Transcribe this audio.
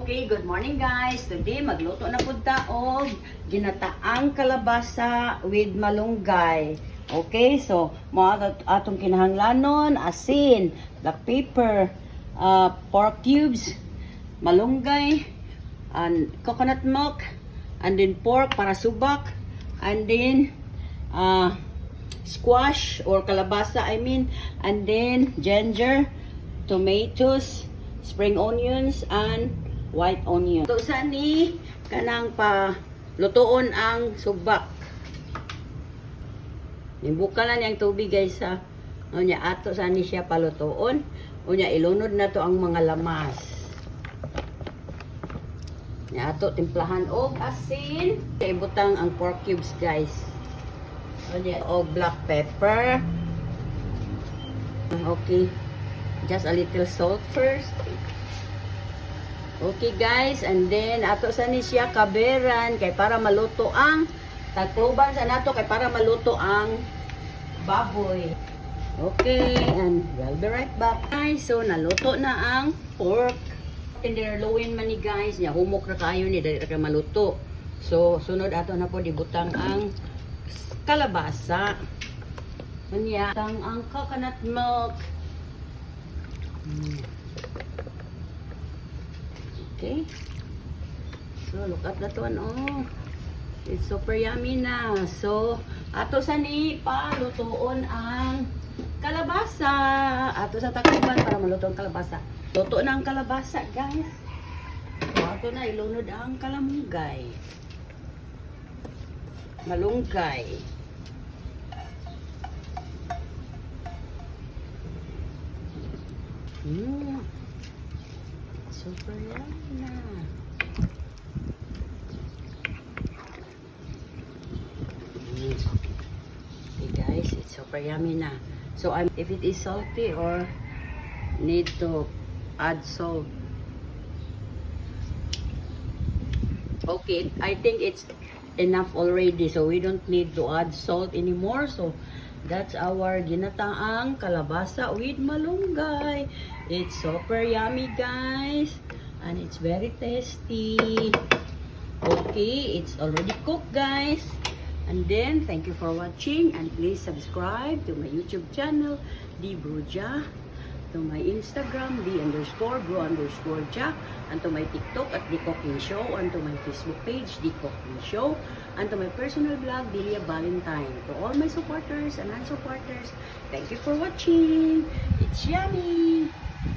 Okay, good morning guys. Today magluto na pud ta og ginataang kalabasa with malunggay. Okay, so mo atong kinahanglanon, asin, black pepper, pork cubes, malunggay, and coconut milk, and then pork para subak, and then squash or kalabasa and then ginger, tomatoes, spring onions, and white onion. Ito sa ni kanang pa lutoon ang subak. Nimbuka lang yung tubig guys ha. Unya ato sa ni siya palutoon. Unya ilunod na to ang mga lamas. Nya ato timplahan og asin. Kay butang ang pork cubes guys. Unya og black pepper. Okay. Just a little salt first. Okay guys, and then ato sa ni siya kaberan kay para maluto ang tagkloban sa nato kay para maluto ang baboy. Okay, and we'll be right back. Guys, so naluto na ang pork. Tenderloin man ni guys, nya humok ra kayo ni dali ra maluto. So sunod ato na po dibutang ang kalabasa. Unya ang coconut milk. Okay. So, look at that one. Oh, it's super yummy na. So, ato sa ni palutoon ang kalabasa. Ato sa takuban para maluto ang kalabasa. Luto na ang kalabasa, guys. So, ato na ilunod ang kalamunggay. Malunggay. Super yummy na. Okay guys, it's super yummy na. So if it is salty or need to add salt. Okay, I think it's enough already, so we don't need to add salt anymore. So that's our ginataang kalabasa with malunggay. It's super yummy guys, and it's very tasty. Okay, it's already cooked guys. And then thank you for watching, and please subscribe to my YouTube channel D Bruja, to my Instagram D_Bro_Ja, and to my TikTok at The Cooking Show, and to my Facebook page The Cooking Show, and to my personal blog Delia Valentine. To all my supporters and non-supporters, thank you for watching. It's yummy.